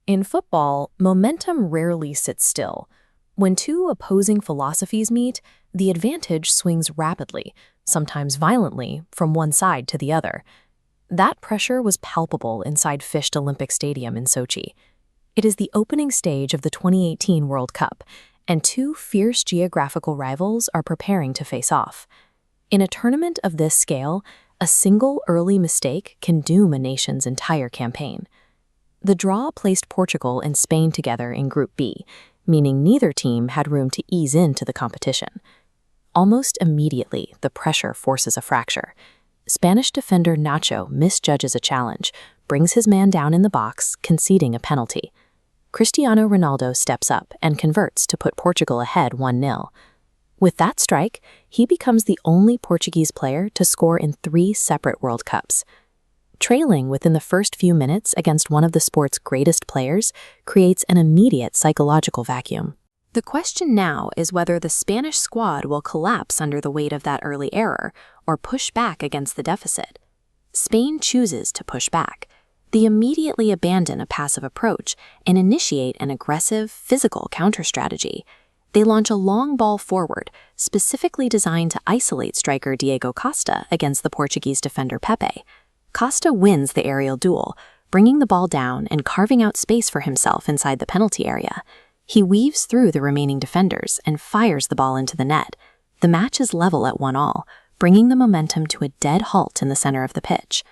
In football, momentum rarely sits still. When two opposing philosophies meet, the advantage swings rapidly, sometimes violently, from one side to the other. That pressure was palpable inside Fished Olympic Stadium in Sochi. It is the opening stage of the 2018 World Cup, and two fierce geographical rivals are preparing to face off. In a tournament of this scale, a single early mistake can doom a nation's entire campaign. The draw placed Portugal and Spain together in Group B, meaning neither team had room to ease into the competition. Almost immediately, the pressure forces a fracture. Spanish defender Nacho misjudges a challenge, brings his man down in the box, conceding a penalty. Cristiano Ronaldo steps up and converts to put Portugal ahead 1-0. With that strike, he becomes the only Portuguese player to score in 3 separate World Cups. Trailing within the first few minutes against one of the sport's greatest players creates an immediate psychological vacuum. The question now is whether the Spanish squad will collapse under the weight of that early error or push back against the deficit. Spain chooses to push back. They immediately abandon a passive approach and initiate an aggressive, physical counter-strategy. They launch a long ball forward, specifically designed to isolate striker Diego Costa against the Portuguese defender Pepe. Costa wins the aerial duel, bringing the ball down and carving out space for himself inside the penalty area. He weaves through the remaining defenders and fires the ball into the net. The match is level at 1-1, bringing the momentum to a dead halt in the center of the pitch.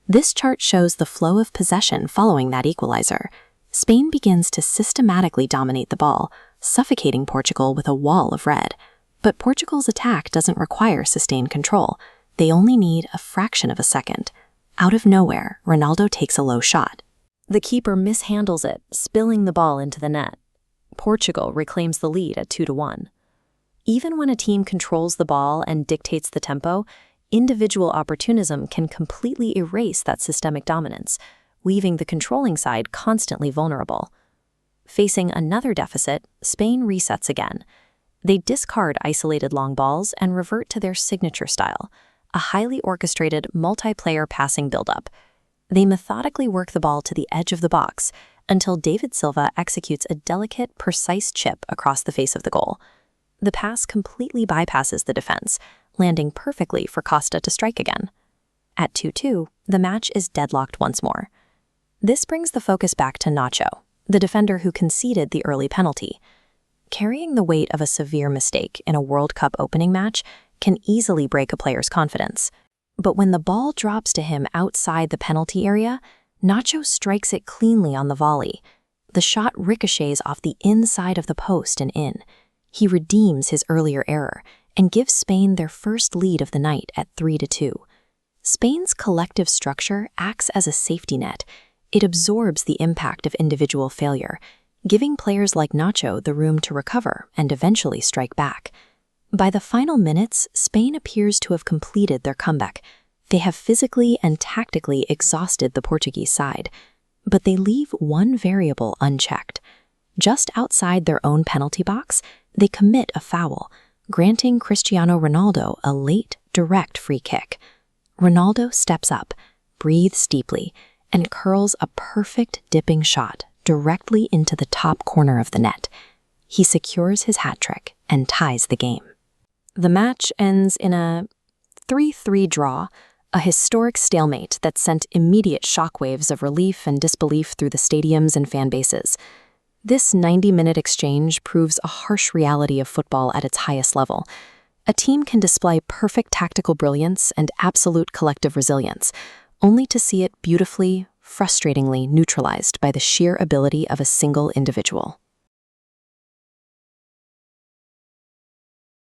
This chart shows the flow of possession following that equalizer. Spain begins to systematically dominate the ball, suffocating Portugal with a wall of red. But Portugal's attack doesn't require sustained control. They only need a fraction of a second. Out of nowhere, Ronaldo takes a low shot. The keeper mishandles it, spilling the ball into the net. Portugal reclaims the lead at 2-1. Even when a team controls the ball and dictates the tempo, individual opportunism can completely erase that systemic dominance, leaving the controlling side constantly vulnerable. Facing another deficit, Spain resets again. They discard isolated long balls and revert to their signature style, a highly orchestrated, multiplayer passing buildup. They methodically work the ball to the edge of the box until David Silva executes a delicate, precise chip across the face of the goal. The pass completely bypasses the defense, landing perfectly for Costa to strike again. At 2-2, the match is deadlocked once more. This brings the focus back to Nacho, the defender who conceded the early penalty. Carrying the weight of a severe mistake in a World Cup opening match can easily break a player's confidence. But when the ball drops to him outside the penalty area, Nacho strikes it cleanly on the volley. The shot ricochets off the inside of the post and in. He redeems his earlier error and gives Spain their first lead of the night at 3-2. Spain's collective structure acts as a safety net. It absorbs the impact of individual failure, giving players like Nacho the room to recover and eventually strike back. By the final minutes, Spain appears to have completed their comeback. They have physically and tactically exhausted the Portuguese side, but they leave one variable unchecked. Just outside their own penalty box, they commit a foul, granting Cristiano Ronaldo a late, direct free kick. Ronaldo steps up, breathes deeply, and curls a perfect dipping shot directly into the top corner of the net. He secures his hat trick and ties the game. The match ends in a 3-3 draw, a historic stalemate that sent immediate shockwaves of relief and disbelief through the stadiums and fan bases. This 90-minute exchange proves a harsh reality of football at its highest level. A team can display perfect tactical brilliance and absolute collective resilience, only to see it beautifully, frustratingly neutralized by the sheer ability of a single individual.